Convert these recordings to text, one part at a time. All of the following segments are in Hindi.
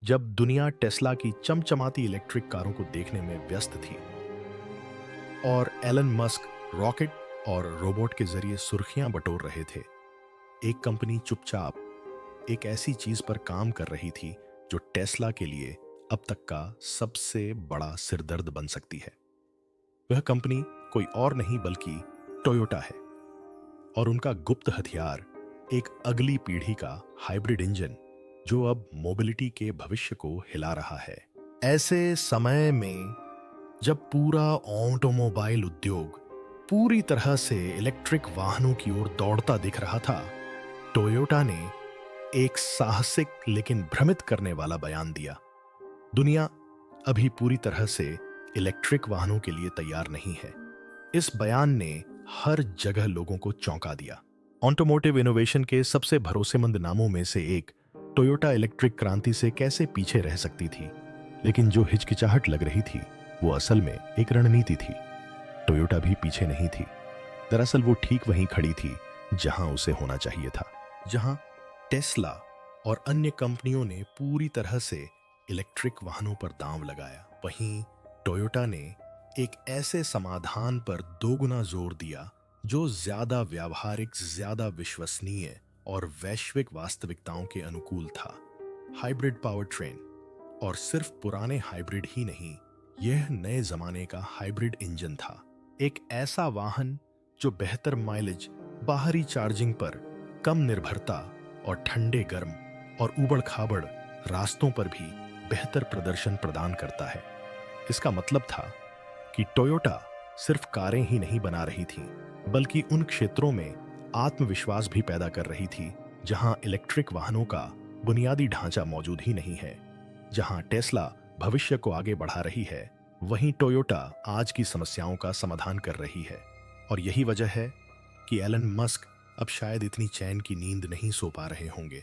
जब दुनिया टेस्ला की चमचमाती इलेक्ट्रिक कारों को देखने में व्यस्त थी और एलन मस्क रॉकेट और रोबोट के जरिए सुर्खियां बटोर रहे थे, एक कंपनी चुपचाप एक ऐसी चीज पर काम कर रही थी जो टेस्ला के लिए अब तक का सबसे बड़ा सिरदर्द बन सकती है। वह कंपनी कोई और नहीं बल्कि टोयोटा है और उनका गुप्त हथियार एक अगली पीढ़ी का हाइब्रिड इंजन जो अब मोबिलिटी के भविष्य को हिला रहा है। ऐसे समय में जब पूरा ऑटोमोबाइल उद्योग पूरी तरह से इलेक्ट्रिक वाहनों की ओर दौड़ता दिख रहा था, टोयोटा ने एक साहसिक लेकिन भ्रमित करने वाला बयान दिया। दुनिया अभी पूरी तरह से इलेक्ट्रिक वाहनों के लिए तैयार नहीं है। इस बयान ने हर जगह लोगों को चौंका दिया। ऑटोमोटिव इनोवेशन के सबसे भरोसेमंद नामों में से एक टोयोटा इलेक्ट्रिक क्रांति से कैसे पीछे रह सकती थी, लेकिन जो हिचकिचाहट लग रही थी वो असल में एक रणनीति थी। टोयोटा भी पीछे नहीं थी। दरअसल वो ठीक वहीं खड़ी थी जहां उसे होना चाहिए था। जहां टेस्ला और अन्य कंपनियों ने पूरी तरह से इलेक्ट्रिक वाहनों पर दांव लगाया, वहीं टोयोटा ने एक ऐसे समाधान पर दोगुना जोर दिया जो ज्यादा व्यावहारिक, ज्यादा विश्वसनीय और वैश्विक वास्तविकताओं के अनुकूल था। हाइब्रिड पावर ट्रेन, और सिर्फ पुराने हाइब्रिड ही नहीं, यह नए जमाने का हाइब्रिड इंजन था। एक ऐसा वाहन जो बेहतर माइलेज, बाहरी चार्जिंग पर कम निर्भरता और ठंडे गर्म और ऊबड़ खाबड़ रास्तों पर भी बेहतर प्रदर्शन प्रदान करता है। इसका मतलब था कि टोयोटा सिर्फ कारें ही नहीं बना रही थी, बल्कि उन क्षेत्रों में आत्मविश्वास भी पैदा कर रही थी जहां इलेक्ट्रिक वाहनों का बुनियादी ढांचा मौजूद ही नहीं है। जहां टेस्ला भविष्य को आगे बढ़ा रही है, वहीं टोयोटा आज की समस्याओं का समाधान कर रही है। और यही वजह है कि एलन मस्क अब शायद इतनी चैन की नींद नहीं सो पा रहे होंगे।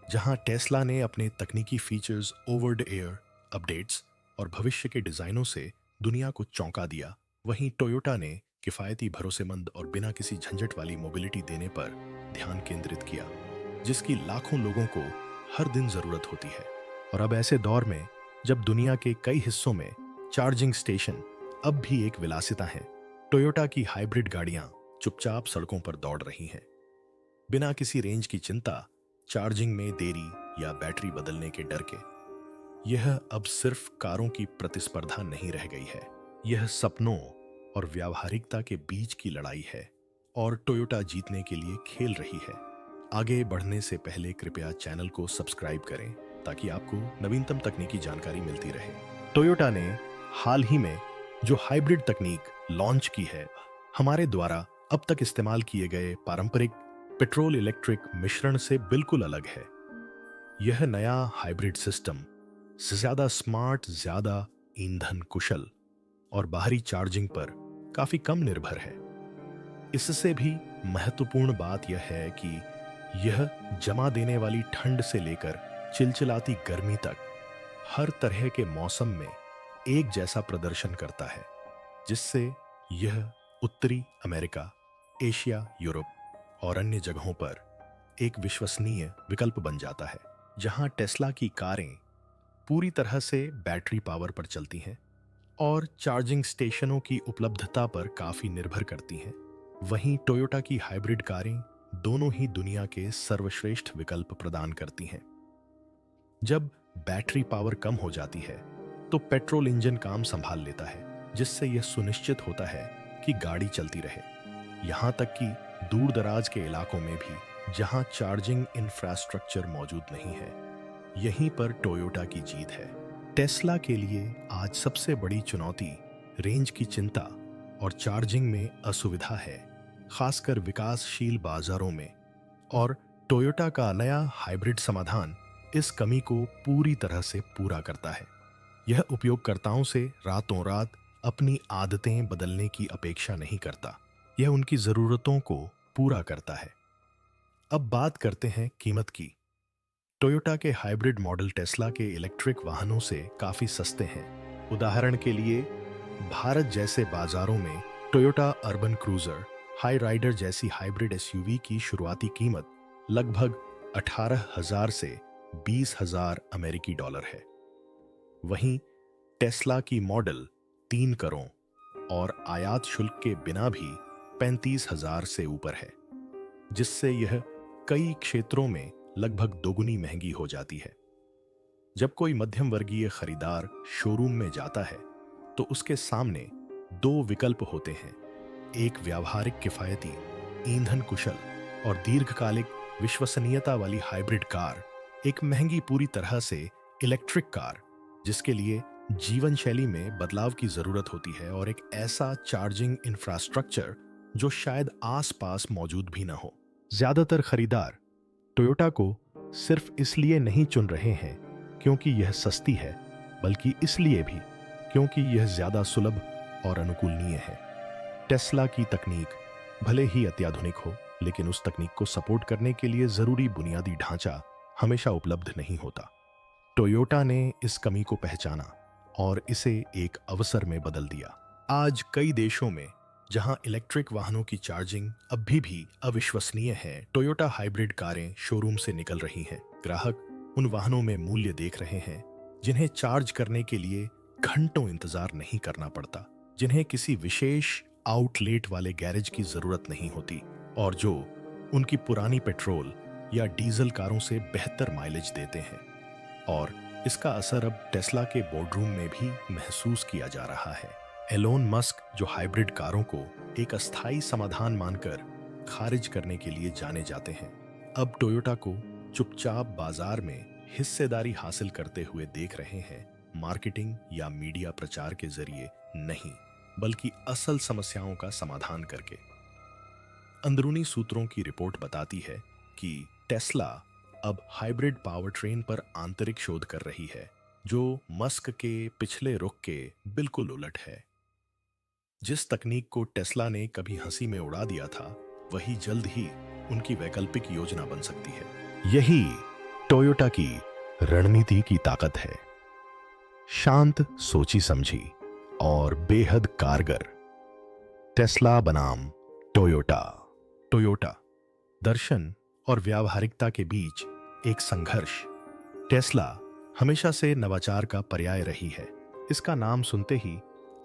जहां टेस्ला ने अपने तकनीकी features, over the air updates और भविष्य के डिजाइनों से दुनिया को चौंका दिया, वहीं टोयोटा ने किफायती, भरोसेमंद और बिना किसी झंझट वाली मोबिलिटी देने पर ध्यान केंद्रित किया, जिसकी लाखों लोगों को हर दिन जरूरत होती है। और अब ऐसे दौर में जब दुनिया के कई हिस्सों में चार्जिंग स्टेशन अब भी एक विलासिता है, टोयोटा की हाइब्रिड गाड़ियां चुपचाप सड़कों पर दौड़ रही हैं, बिना किसी रेंज की चिंता, चार्जिंग में देरी या बैटरी बदलने के डर के। यह अब सिर्फ कारों की प्रतिस्पर्धा नहीं रह गई है, यह सपनों और व्यावहारिकता के बीच की लड़ाई है, और टोयोटा जीतने के लिए खेल रही है। आगे बढ़ने से पहले कृपया चैनल को सब्सक्राइब करें ताकि आपको नवीनतम तकनीकी जानकारी मिलती रहे। टोयोटा ने हाल ही में जो हाइब्रिड तकनीक लॉन्च की है, हमारे द्वारा अब तक इस्तेमाल किए गए पारंपरिक पेट्रोल इलेक्ट्रिक मिश्रण से बिल्कुल अलग है। यह नया हाइब्रिड सिस्टम ज्यादा स्मार्ट, ज्यादा ईंधन कुशल और बाहरी चार्जिंग पर काफी कम निर्भर है। इससे भी महत्वपूर्ण बात यह है कि यह जमा देने वाली ठंड से लेकर चिलचिलाती गर्मी तक हर तरह के मौसम में एक जैसा प्रदर्शन करता है, जिससे यह उत्तरी अमेरिका, एशिया, यूरोप और अन्य जगहों पर एक विश्वसनीय विकल्प बन जाता है। जहां टेस्ला की कारें पूरी तरह से बैटरी पावर पर चलती हैं और चार्जिंग स्टेशनों की उपलब्धता पर काफी निर्भर करती हैं, वहीं टोयोटा की हाइब्रिड कारें दोनों ही दुनिया के सर्वश्रेष्ठ विकल्प प्रदान करती हैं। जब बैटरी पावर कम हो जाती है तो पेट्रोल इंजन काम संभाल लेता है, जिससे यह सुनिश्चित होता है कि गाड़ी चलती रहे, यहां तक कि दूर दराज के इलाकों में भी जहां चार्जिंग इंफ्रास्ट्रक्चर मौजूद नहीं है। यहीं पर टोयोटा की जीत है। टेस्ला के लिए आज सबसे बड़ी चुनौती रेंज की चिंता और चार्जिंग में असुविधा है, खासकर विकासशील बाजारों में, और टोयोटा का नया हाइब्रिड समाधान इस कमी को पूरी तरह से पूरा करता है। यह उपयोगकर्ताओं से रातों रात अपनी आदतें बदलने की अपेक्षा नहीं करता, यह उनकी जरूरतों को पूरा करता है। अब बात करते हैं कीमत की। टोयोटा के हाइब्रिड मॉडल टेस्ला के इलेक्ट्रिक वाहनों से काफी सस्ते हैं। उदाहरण के लिए, भारत जैसे बाजारों में Toyota Urban Cruiser, Hyryder जैसी हाइब्रिड एसयूवी की शुरुआती कीमत लगभग 18,000 से 20,000 अमेरिकी डॉलर है। वहीं टेस्ला की मॉडल 3 करोड़ और आयात शुल्क के बिना भी 35,000 से ऊपर है, जिससे यह कई क्षेत्रों में लगभग दोगुनी महंगी हो जाती है। जब कोई मध्यम वर्गीय खरीदार शोरूम में जाता है तो उसके सामने दो विकल्प होते हैं, एक व्यावहारिक किफायती, ईंधन कुशल और दीर्घकालिक विश्वसनीयता वाली हाइब्रिड कार, एक महंगी पूरी तरह से इलेक्ट्रिक कार जिसके लिए जीवन शैली में बदलाव की जरूरत होती है, और एक ऐसा चार्जिंग इंफ्रास्ट्रक्चर जो शायद आसपास मौजूद भी ना हो। ज्यादातर खरीदार टोयोटा को सिर्फ इसलिए नहीं चुन रहे हैं क्योंकि यह सस्ती है, बल्कि इसलिए भी क्योंकि यह ज्यादा सुलभ और अनुकूलनीय है। टेस्ला की तकनीक भले ही अत्याधुनिक हो, लेकिन उस तकनीक को सपोर्ट करने के लिए जरूरी बुनियादी ढांचा हमेशा उपलब्ध नहीं होता। टोयोटा ने इस कमी को पहचाना और इसे एक अवसर में बदल दिया। आज कई देशों में जहां इलेक्ट्रिक वाहनों की चार्जिंग अभी भी अविश्वसनीय है, टोयोटा हाइब्रिड कारें शोरूम से निकल रही हैं। ग्राहक उन वाहनों में मूल्य देख रहे हैं जिन्हें चार्ज करने के लिए घंटों इंतजार नहीं करना पड़ता, जिन्हें किसी विशेष आउटलेट वाले गैरेज की जरूरत नहीं होती, और जो उनकी पुरानी पेट्रोल या डीजल कारों से बेहतर माइलेज देते हैं। और इसका असर अब टेस्ला के बोर्डरूम में भी महसूस किया जा रहा है। एलोन मस्क, जो हाइब्रिड कारों को एक अस्थायी समाधान मानकर खारिज करने के लिए जाने जाते हैं, अब टोयोटा को चुपचाप बाजार में हिस्सेदारी हासिल करते हुए देख रहे हैं, मार्केटिंग या मीडिया प्रचार के जरिए नहीं, बल्कि असल समस्याओं का समाधान करके। अंदरूनी सूत्रों की रिपोर्ट बताती है कि टेस्ला अब हाइब्रिड पावर ट्रेन पर आंतरिक शोध कर रही है, जो मस्क के पिछले रुख के बिल्कुल उलट है। जिस तकनीक को टेस्ला ने कभी हंसी में उड़ा दिया था, वही जल्द ही उनकी वैकल्पिक योजना बन सकती है। यही टोयोटा की रणनीति की ताकत है, शांत, सोची समझी और बेहद कारगर। टेस्ला बनाम टोयोटा। टोयोटा दर्शन और व्यावहारिकता के बीच एक संघर्ष। टेस्ला हमेशा से नवाचार का पर्याय रही है। इसका नाम सुनते ही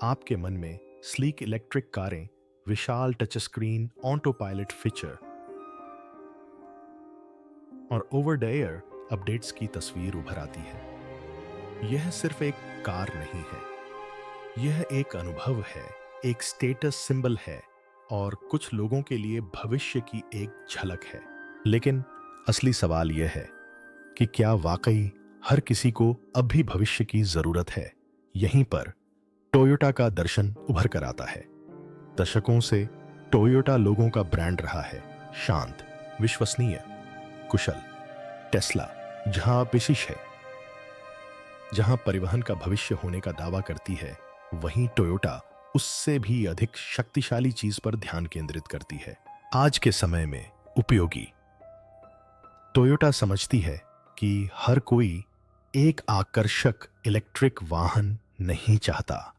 आपके मन में स्लीक इलेक्ट्रिक कारें, विशाल touch screen, autopilot feature और ओवर द एयर अपडेट्स की तस्वीर उभर आती है। यह सिर्फ एक कार नहीं है, यह एक अनुभव है, एक स्टेटस सिंबल है और कुछ लोगों के लिए भविष्य की एक झलक है। लेकिन असली सवाल यह है कि क्या वाकई हर किसी को अब भी भविष्य की जरूरत है? यहीं पर टोयोटा का दर्शन उभर कर आता है। दशकों से टोयोटा लोगों का ब्रांड रहा है, शांत, विश्वसनीय, कुशल। टेस्ला जहां पेशिश है, जहां परिवहन का भविष्य होने का दावा करती है, वहीं टोयोटा उससे भी अधिक शक्तिशाली चीज पर ध्यान केंद्रित करती है। आज के समय में उपयोगी। टोयोटा समझती है कि हर कोई एक आकर्षक इलेक्ट्रिक वाहन नहीं चाहता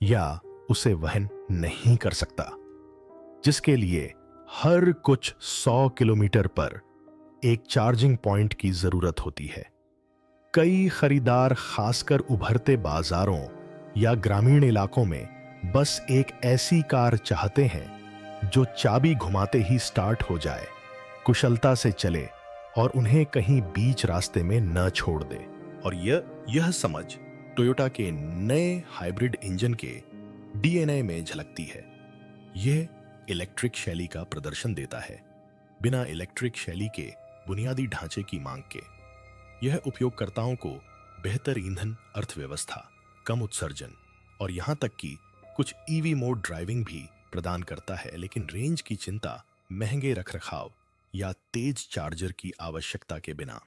या उसे वहन नहीं कर सकता, जिसके लिए हर कुछ 100 किलोमीटर पर एक चार्जिंग पॉइंट की जरूरत होती है। कई खरीदार, खासकर उभरते बाजारों या ग्रामीण इलाकों में, बस एक ऐसी कार चाहते हैं जो चाबी घुमाते ही स्टार्ट हो जाए, कुशलता से चले और उन्हें कहीं बीच रास्ते में न छोड़ दे। और यह समझ टोयोटा के नए हाइब्रिड इंजन के डीएनए में झलकती है। यह इलेक्ट्रिक शैली का प्रदर्शन देता है, बिना इलेक्ट्रिक शैली के बुनियादी ढांचे की मांग के। यह उपयोगकर्ताओं को बेहतर ईंधन अर्थव्यवस्था, कम उत्सर्जन और यहां तक कि कुछ ईवी मोड ड्राइविंग भी प्रदान करता है, लेकिन रेंज की चिंता, महंगे रखरखाव या तेज चार्जर की आवश्यकता के बिना।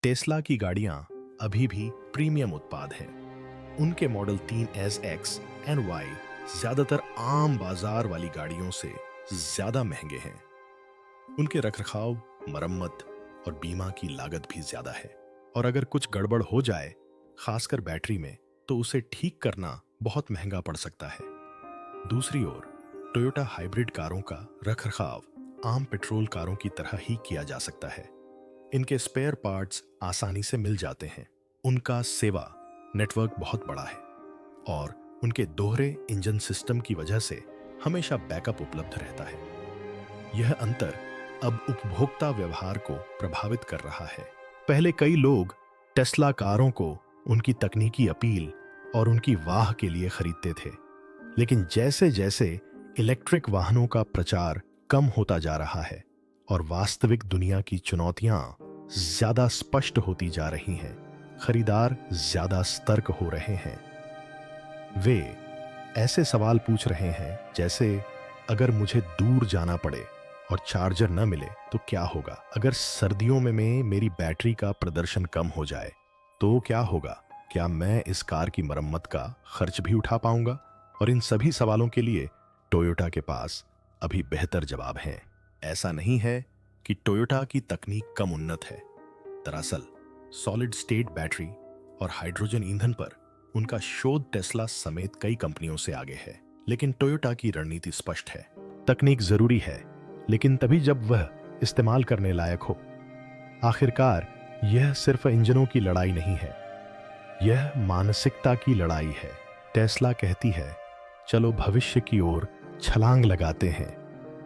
टेस्ला की गाड़ियां अभी भी प्रीमियम उत्पाद हैं। उनके मॉडल 3S, X और Y ज्यादातर आम बाजार वाली गाड़ियों से ज्यादा महंगे हैं। उनके रखरखाव, मरम्मत और बीमा की लागत भी ज्यादा है, और अगर कुछ गड़बड़ हो जाए, खासकर बैटरी में, तो उसे ठीक करना बहुत महंगा पड़ सकता है। दूसरी ओर टोयोटा हाइब्रिड कारों का रखरखाव आम पेट्रोल कारों की तरह ही किया जा सकता है। इनके स्पेयर पार्ट्स आसानी से मिल जाते हैं। उनका सेवा नेटवर्क बहुत बड़ा है और उनके दोहरे इंजन सिस्टम की वजह से हमेशा बैकअप उपलब्ध रहता है। यह अंतर अब उपभोक्ता व्यवहार को प्रभावित कर रहा है। पहले कई लोग टेस्ला कारों को उनकी तकनीकी अपील और उनकी वाह के लिए खरीदते थे, लेकिन जैसे जैसे इलेक्ट्रिक वाहनों का प्रचार कम होता जा रहा है और वास्तविक दुनिया की चुनौतियां ज्यादा स्पष्ट होती जा रही हैं, खरीदार ज्यादा सतर्क हो रहे हैं। वे ऐसे सवाल पूछ रहे हैं जैसे, अगर मुझे दूर जाना पड़े और चार्जर न मिले तो क्या होगा? अगर सर्दियों में मेरी बैटरी का प्रदर्शन कम हो जाए तो क्या होगा? क्या मैं इस कार की मरम्मत का खर्च भी उठा पाऊंगा? और इन सभी सवालों के लिए टोयोटा के पास अभी बेहतर जवाब हैं। ऐसा नहीं है कि टोयोटा की तकनीक कम उन्नत है। दरअसल सॉलिड स्टेट बैटरी और हाइड्रोजन ईंधन पर उनका शोध टेस्ला समेत कई कंपनियों से आगे है। लेकिन टोयोटा की रणनीति स्पष्ट है। तकनीक जरूरी है, लेकिन तभी जब वह इस्तेमाल करने लायक हो। आखिरकार यह सिर्फ इंजनों की लड़ाई नहीं है, यह मानसिकता की लड़ाई है। टेस्ला कहती है, चलो भविष्य की ओर छलांग लगाते हैं।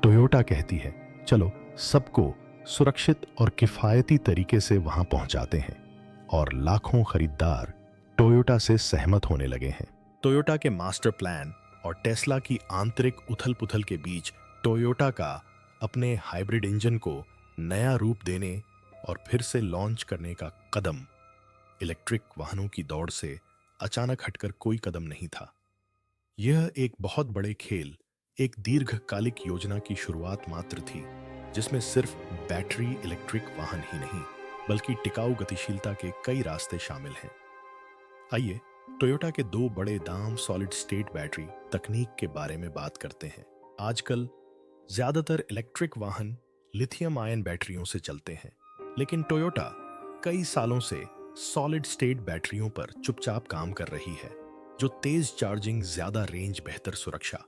टोयोटा कहती है, चलो सबको सुरक्षित और किफायती तरीके से वहां पहुंचाते हैं। और लाखों खरीदार टोयोटा से सहमत होने लगे हैं। टोयोटा के मास्टर प्लान और टेस्ला की आंतरिक उथल-पुथल के बीच टोयोटा का अपने हाइब्रिड इंजन को नया रूप देने और फिर से लॉन्च करने का कदम इलेक्ट्रिक वाहनों की दौड़ से अचानक हटकर कोई कदम नहीं था। यह एक बहुत बड़े खेल, एक दीर्घकालिक योजना की शुरुआत मात्र थी, जिसमें सिर्फ बैटरी इलेक्ट्रिक वाहन ही नहीं बल्कि टिकाऊ गतिशीलता के कई रास्ते शामिल हैं। आइए टोयोटा के दो बड़े दाम सॉलिड स्टेट बैटरी तकनीक के बारे में बात करते हैं। आजकल ज्यादातर इलेक्ट्रिक वाहन लिथियम आयन बैटरियों से चलते हैं, लेकिन टोयोटा कई सालों से सॉलिड स्टेट बैटरियों पर चुपचाप काम कर रही है, जो तेज चार्जिंग, ज्यादा रेंज, बेहतर सुरक्षा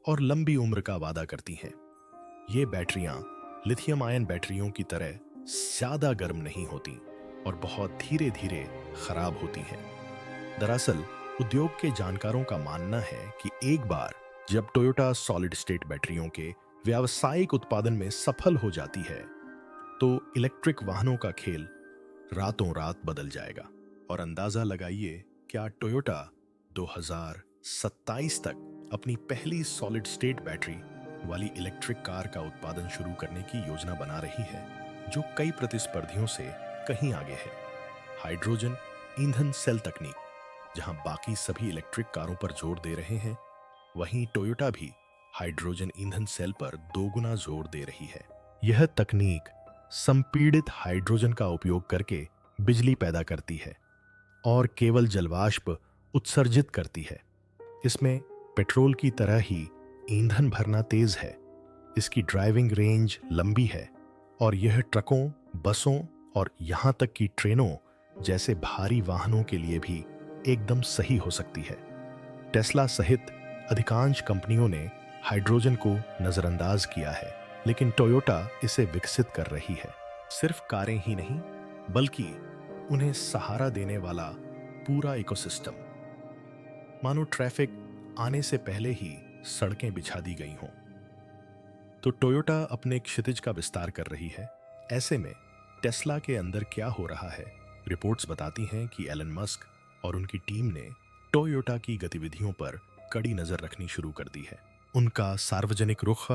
और लंबी उम्र का वादा करती हैं। ये बैटरियां लिथियम आयन बैटरियों की तरह ज्यादा गर्म नहीं होती और बहुत धीरे धीरे खराब होती हैं। दरअसल उद्योग के जानकारों का मानना है कि एक बार जब टोयोटा सॉलिड स्टेट बैटरियों के व्यावसायिक उत्पादन में सफल हो जाती है, तो इलेक्ट्रिक वाहनों का खेल रातों रात बदल जाएगा। और अंदाजा लगाइए, क्या टोयोटा 2027 तक अपनी पहली सॉलिड स्टेट बैटरी वाली इलेक्ट्रिक कार का उत्पादन शुरू करने की योजना बना रही है, जो कई प्रतिस्पर्धियों से कहीं आगे है। हाइड्रोजन ईंधन सेल तकनीक, जहां बाकी सभी इलेक्ट्रिक कारों पर जोर दे रहे हैं, वहीं टोयोटा भी हाइड्रोजन ईंधन सेल पर दोगुना जोर दे रही है। यह तकनीक संपीड़ित हाइड्रोजन का उपयोग करके बिजली पैदा करती है और केवल जलवाष्प उत्सर्जित करती है। इसमें पेट्रोल की तरह ही ईंधन भरना तेज है, इसकी ड्राइविंग रेंज लंबी है और यह ट्रकों, बसों और यहां तक कि ट्रेनों जैसे भारी वाहनों के लिए भी एकदम सही हो सकती है। टेस्ला सहित अधिकांश कंपनियों ने हाइड्रोजन को नजरअंदाज किया है, लेकिन टोयोटा इसे विकसित कर रही है। सिर्फ कारें ही नहीं, बल्कि उन्हें सहारा देने वाला पूरा इकोसिस्टम। मानो ट्रैफिक आने से पहले ही सड़कें बिछा दी गई हों। तो टोयोटा अपने क्षितिज का विस्तार कर रही है। ऐसे में टेस्ला के अंदर क्या हो रहा है? रिपोर्ट्स बताती हैं कि एलन मस्क और उनकी टीम ने टोयोटा की गतिविधियों पर कड़ी नजर रखनी शुरू कर दी है। उनका सार्वजनिक रुख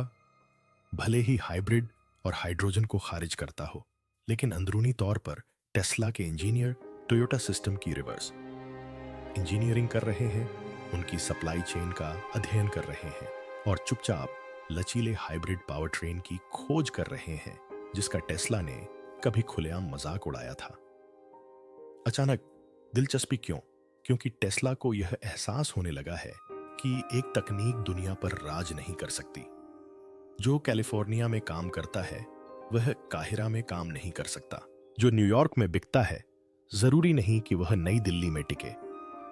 भले ही हाइब्रिड और हाइड्रोजन को खारिज करता हो, लेकिन अंदरूनी तौर पर टेस्ला के इंजीनियर टोयोटा सिस्टम की रिवर्स इंजीनियरिंग कर रहे हैं, उनकी सप्लाई चेन का अध्ययन कर रहे हैं और चुपचाप लचीले हाइब्रिड पावर ट्रेन की खोज कर रहे हैं, जिसका टेस्ला ने कभी खुलेआम मजाक उड़ाया था। अचानक दिलचस्पी क्यों? क्योंकि टेस्ला को यह एहसास होने लगा है कि एक तकनीक दुनिया पर राज नहीं कर सकती। जो कैलिफोर्निया में काम करता है, वह काहिरा में काम नहीं कर सकता। जो न्यूयॉर्क में बिकता है, जरूरी नहीं कि वह नई दिल्ली में टिके।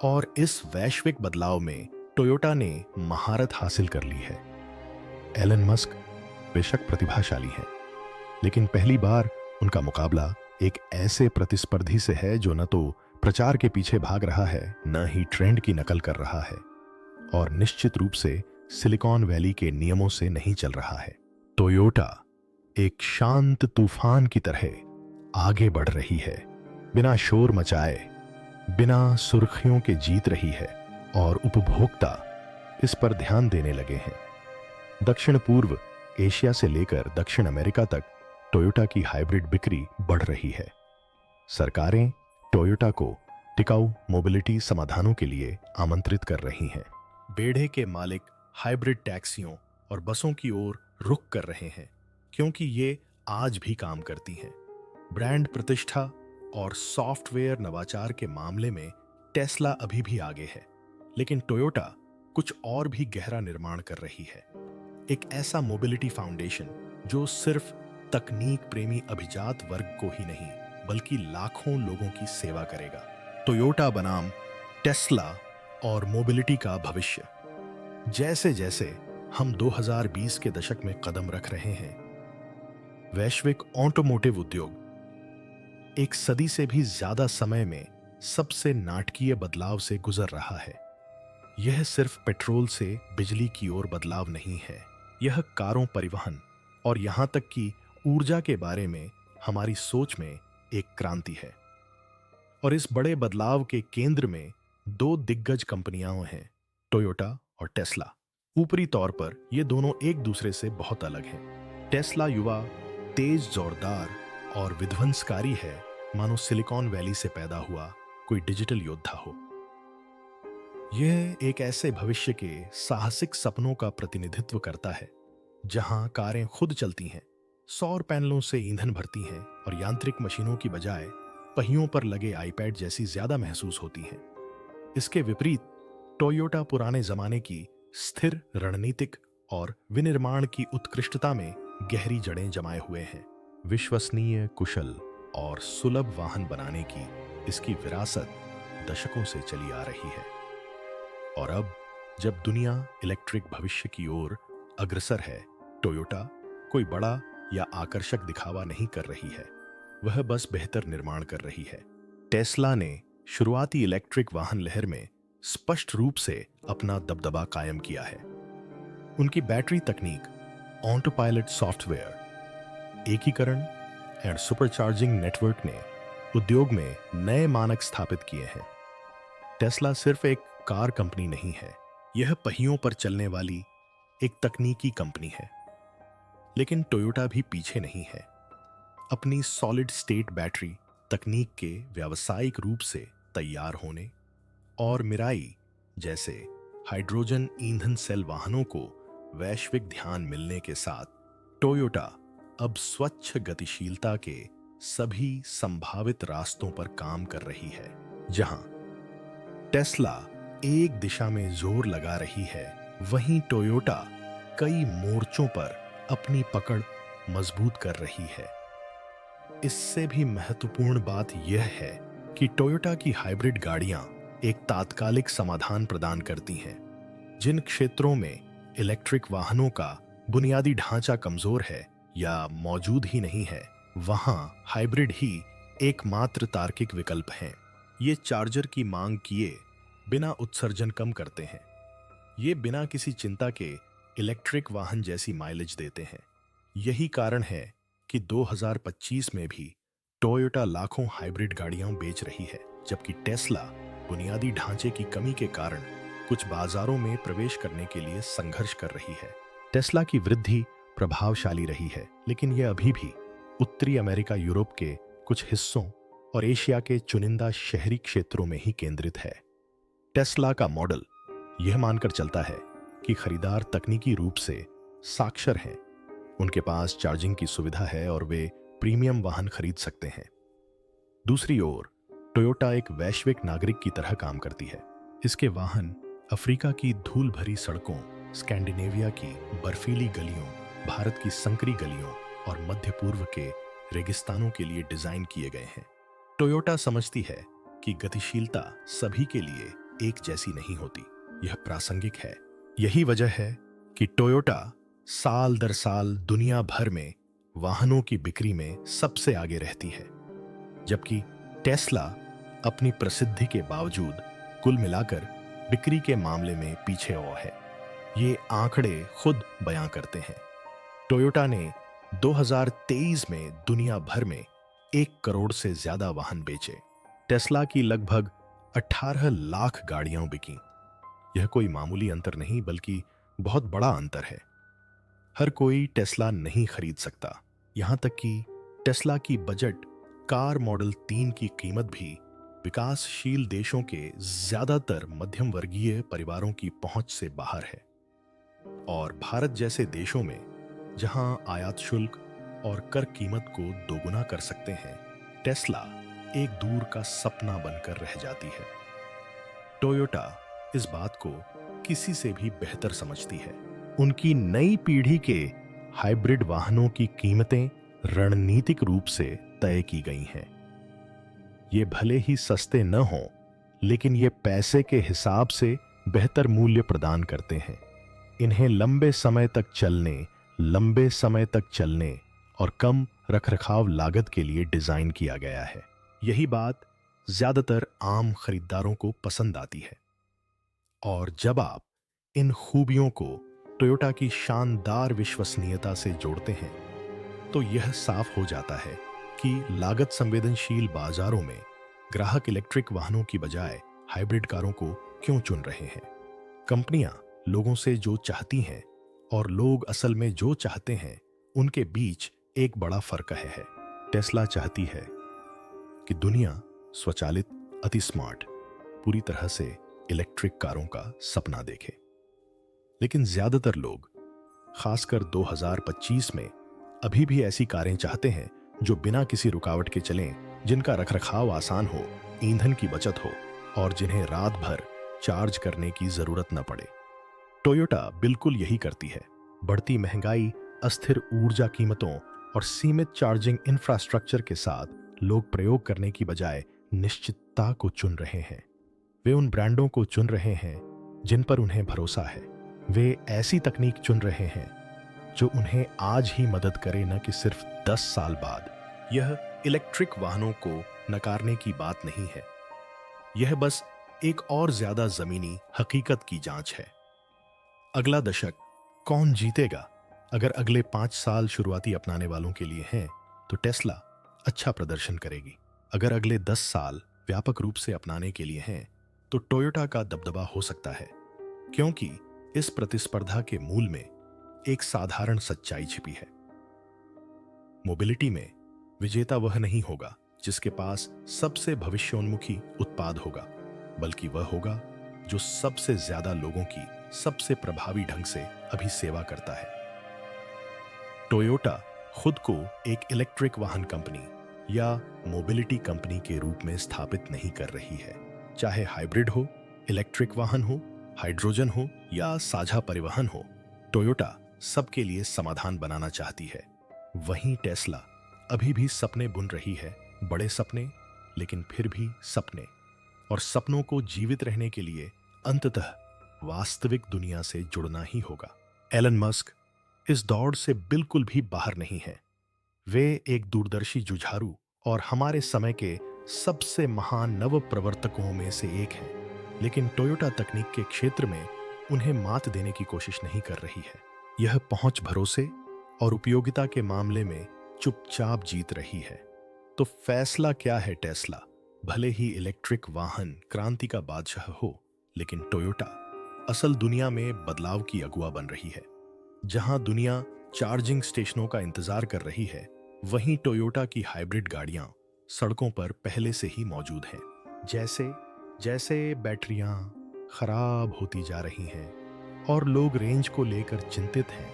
और इस वैश्विक बदलाव में टोयोटा ने महारत हासिल कर ली है। एलन मस्क बेशक प्रतिभाशाली हैं, लेकिन पहली बार उनका मुकाबला एक ऐसे प्रतिस्पर्धी से है जो न तो प्रचार के पीछे भाग रहा है, न ही ट्रेंड की नकल कर रहा है, और निश्चित रूप से सिलिकॉन वैली के नियमों से नहीं चल रहा है। टोयोटा एक शांत तूफान की तरह आगे बढ़ रही है, बिना शोर मचाए, बिना सुर्खियों के जीत रही है, और उपभोक्ता इस पर ध्यान देने लगे हैं। दक्षिण पूर्व एशिया से लेकर दक्षिण अमेरिका तक टोयोटा की हाइब्रिड बिक्री बढ़ रही है। सरकारें टोयोटा को टिकाऊ मोबिलिटी समाधानों के लिए आमंत्रित कर रही हैं। बेड़े के मालिक हाइब्रिड टैक्सियों और बसों की ओर रुख कर रहे हैं, क्योंकि ये आज भी काम करती हैं। ब्रांड प्रतिष्ठा और सॉफ्टवेयर नवाचार के मामले में टेस्ला अभी भी आगे है, लेकिन टोयोटा कुछ और भी गहरा निर्माण कर रही है। एक ऐसा मोबिलिटी फाउंडेशन जो सिर्फ तकनीक प्रेमी अभिजात वर्ग को ही नहीं बल्कि लाखों लोगों की सेवा करेगा। टोयोटा बनाम टेस्ला और मोबिलिटी का भविष्य। जैसे जैसे हम 2020 के दशक में कदम रख रहे हैं, वैश्विक ऑटोमोटिव उद्योग एक सदी से भी ज्यादा समय में सबसे नाटकीय बदलाव से गुजर रहा है। यह सिर्फ पेट्रोल से बिजली की ओर बदलाव नहीं है, यह कारों, परिवहन और यहां तक कि ऊर्जा के बारे में हमारी सोच में एक क्रांति है। और इस बड़े बदलाव के केंद्र में दो दिग्गज कंपनियां हैं, टोयोटा और टेस्ला। ऊपरी तौर पर ये दोनों एक दूसरे से बहुत अलग हैं। टेस्ला युवा, तेज, जोरदार और विध्वंसकारी है, मानो सिलिकॉन वैली से पैदा हुआ कोई डिजिटल योद्धा हो। यह एक ऐसे भविष्य के साहसिक सपनों का प्रतिनिधित्व करता है जहां कारें खुद चलती हैं, सौर पैनलों से ईंधन भरती हैं और यांत्रिक मशीनों की बजाय पहियों पर लगे आईपैड जैसी ज्यादा महसूस होती हैं। इसके विपरीत टोयोटा पुराने जमाने की स्थिर रणनीतिक और विनिर्माण की उत्कृष्टता में गहरी जड़ें जमाए हुए हैं। विश्वसनीय, कुशल और सुलभ वाहन बनाने की इसकी विरासत दशकों से चली आ रही है। और अब जब दुनिया इलेक्ट्रिक भविष्य की ओर अग्रसर है, टोयोटा कोई बड़ा या आकर्षक दिखावा नहीं कर रही है, वह बस बेहतर निर्माण कर रही है। टेस्ला ने शुरुआती इलेक्ट्रिक वाहन लहर में स्पष्ट रूप से अपना दबदबा कायम किया है। उनकी बैटरी तकनीक, ऑटो पायलट सॉफ्टवेयर, एकीकरण एंड सुपरचार्जिंग नेटवर्क ने उद्योग में नए मानक स्थापित किए हैं। टेस्ला सिर्फ एक कार कंपनी नहीं है, यह पहियों पर चलने वाली एक तकनीकी कंपनी है। लेकिन टोयोटा भी पीछे नहीं है। अपनी सॉलिड स्टेट बैटरी तकनीक के व्यावसायिक रूप से तैयार होने और मिराई जैसे हाइड्रोजन ईंधन सेल वाहनों को वैश्विक ध्यान मिलने के साथ टोयोटा अब स्वच्छ गतिशीलता के सभी संभावित रास्तों पर काम कर रही है। जहां टेस्ला एक दिशा में जोर लगा रही है, वहीं टोयोटा कई मोर्चों पर अपनी पकड़ मजबूत कर रही है। इससे भी महत्वपूर्ण बात यह है कि टोयोटा की हाइब्रिड गाड़ियां एक तात्कालिक समाधान प्रदान करती हैं। जिन क्षेत्रों में इलेक्ट्रिक वाहनों का बुनियादी ढांचा कमजोर है या मौजूद ही नहीं है, वहां हाइब्रिड ही एकमात्र तार्किक विकल्प हैं। ये चार्जर की मांग किए बिना उत्सर्जन कम करते हैं। ये बिना किसी चिंता के इलेक्ट्रिक वाहन जैसी माइलेज देते हैं। यही कारण है कि 2025 में भी टोयोटा लाखों हाइब्रिड गाड़ियां बेच रही है, जबकि टेस्ला बुनियादी ढांचे की कमी के कारण कुछ बाजारों में प्रवेश करने के लिए संघर्ष कर रही है। टेस्ला की वृद्धि प्रभावशाली रही है, लेकिन यह अभी भी उत्तरी अमेरिका, यूरोप के कुछ हिस्सों और एशिया के चुनिंदा शहरी क्षेत्रों में ही केंद्रित है। टेस्ला का मॉडल यह मानकर चलता है कि खरीदार तकनीकी रूप से साक्षर हैं, उनके पास चार्जिंग की सुविधा है और वे प्रीमियम वाहन खरीद सकते हैं। दूसरी ओर टोयोटा एक वैश्विक नागरिक की तरह काम करती है। इसके वाहन अफ्रीका की धूल भरी सड़कों, स्कैंडिनेविया की बर्फीली गलियों, भारत की संकरी गलियों और मध्य पूर्व के रेगिस्तानों के लिए डिजाइन किए गए हैं। टोयोटा समझती है कि गतिशीलता सभी के लिए एक जैसी नहीं होती, यह प्रासंगिक है। यही वजह है कि टोयोटा साल दर साल दुनिया भर में वाहनों की बिक्री में सबसे आगे रहती है। जबकि टेस्ला अपनी प्रसिद्धि के बावजूद कुल मिलाकर बिक्री के मामले में पीछे हुआ है। ये आंकड़े खुद बयां करते हैं। टोयोटा ने 2023 में दुनिया भर में 1 करोड़ से ज्यादा वाहन बेचे। टेस्ला की लगभग 18 लाख गाड़ियां बिकीं। यह कोई मामूली अंतर नहीं बल्कि बहुत बड़ा अंतर है। हर कोई टेस्ला नहीं खरीद सकता। यहां तक कि टेस्ला की बजट कार मॉडल 3 की कीमत भी विकासशील देशों के ज्यादातर मध्यम वर्गीय परिवारों की पहुंच से बाहर है। और भारत जैसे देशों में जहां आयात शुल्क और कर कीमत को दोगुना कर सकते हैं, टेस्ला एक दूर का सपना बनकर रह जाती है। टोयोटा इस बात को किसी से भी बेहतर समझती है। उनकी नई पीढ़ी के हाइब्रिड वाहनों की कीमतें रणनीतिक रूप से तय की गई हैं। ये भले ही सस्ते न हों, लेकिन ये पैसे के हिसाब से बेहतर मूल्य प्रदान करते हैं। इन्हें लंबे समय तक चलने और कम रखरखाव लागत के लिए डिजाइन किया गया है। यही बात ज्यादातर आम खरीदारों को पसंद आती है। और जब आप इन खूबियों को टोयोटा की शानदार विश्वसनीयता से जोड़ते हैं, तो यह साफ हो जाता है कि लागत संवेदनशील बाजारों में ग्राहक इलेक्ट्रिक वाहनों की बजाय हाइब्रिड कारों को क्यों चुन रहे हैं। कंपनियां लोगों से जो चाहती हैं और लोग असल में जो चाहते हैं, उनके बीच एक बड़ा फर्क है। टेस्ला चाहती है कि दुनिया स्वचालित, अति स्मार्ट, पूरी तरह से इलेक्ट्रिक कारों का सपना देखे। लेकिन ज्यादातर लोग, खासकर 2025 में, अभी भी ऐसी कारें चाहते हैं जो बिना किसी रुकावट के चलें, जिनका रखरखाव आसान हो, ईंधन की बचत हो और जिन्हें रात भर चार्ज करने की जरूरत न पड़े। टोयोटा बिल्कुल यही करती है। बढ़ती महंगाई, अस्थिर ऊर्जा कीमतों और सीमित चार्जिंग इंफ्रास्ट्रक्चर के साथ लोग प्रयोग करने की बजाय निश्चितता को चुन रहे हैं। वे उन ब्रांडों को चुन रहे हैं जिन पर उन्हें भरोसा है। वे ऐसी तकनीक चुन रहे हैं जो उन्हें आज ही मदद करे, न कि सिर्फ 10 साल बाद। यह इलेक्ट्रिक वाहनों को नकारने की बात नहीं है। यह बस एक और ज्यादा जमीनी हकीकत की जांच है। अगला दशक कौन जीतेगा? अगर अगले 5 साल शुरुआती अपनाने वालों के लिए हैं, तो टेस्ला अच्छा प्रदर्शन करेगी। अगर अगले 10 साल व्यापक रूप से अपनाने के लिए हैं, तो टोयोटा का दबदबा हो सकता है। क्योंकि इस प्रतिस्पर्धा के मूल में एक साधारण सच्चाई छिपी है। मोबिलिटी में विजेता वह नहीं होगा जिसके पास सबसे भविष्योन्मुखी उत्पाद होगा, बल्कि वह होगा जो सबसे ज्यादा लोगों की सबसे प्रभावी ढंग से अभी सेवा करता है। टोयोटा खुद को एक इलेक्ट्रिक वाहन कंपनी या मोबिलिटी कंपनी के रूप में स्थापित नहीं कर रही है। चाहे हाइब्रिड हो, इलेक्ट्रिक वाहन हो, हाइड्रोजन हो या साझा परिवहन हो, टोयोटा सबके लिए समाधान बनाना चाहती है। वहीं टेस्ला अभी भी सपने बुन रही है, बड़े सपने, लेकिन फिर भी सपने। और सपनों को जीवित रहने के लिए अंततः वास्तविक दुनिया से जुड़ना ही होगा। एलन मस्क इस दौड़ से बिल्कुल भी बाहर नहीं है। वे एक दूरदर्शी जुझारू और हमारे समय के सबसे महान नव प्रवर्तकों में से एक हैं। लेकिन टोयोटा तकनीक के क्षेत्र में उन्हें मात देने की कोशिश नहीं कर रही है। यह पहुंच, भरोसे और उपयोगिता के मामले में चुपचाप जीत रही है। तो फैसला क्या है टेस्ला? भले ही इलेक्ट्रिक वाहन क्रांति का बादशाह हो, लेकिन टोयोटा असल दुनिया में बदलाव की अगुआ बन रही है। जहां दुनिया चार्जिंग स्टेशनों का इंतजार कर रही है, वहीं टोयोटा की हाइब्रिड गाड़ियां सड़कों पर पहले से ही मौजूद हैं। जैसे जैसे बैटरियां खराब होती जा रही हैं और लोग रेंज को लेकर चिंतित हैं,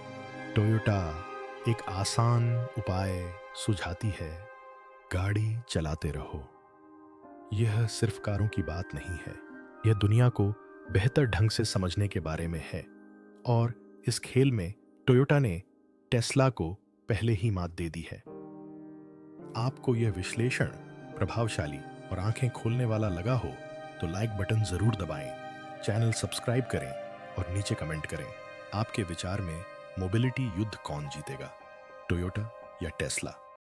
टोयोटा एक आसान उपाय सुझाती है: गाड़ी चलाते रहो। यह सिर्फ कारों की बात नहीं है, यह दुनिया को बेहतर ढंग से समझने के बारे में है। और इस खेल में टोयोटा ने टेस्ला को पहले ही मात दे दी है। आपको यह विश्लेषण प्रभावशाली और आंखें खोलने वाला लगा हो तो लाइक बटन जरूर दबाएं, चैनल सब्सक्राइब करें और नीचे कमेंट करें। आपके विचार में मोबिलिटी युद्ध कौन जीतेगा, टोयोटा या टेस्ला?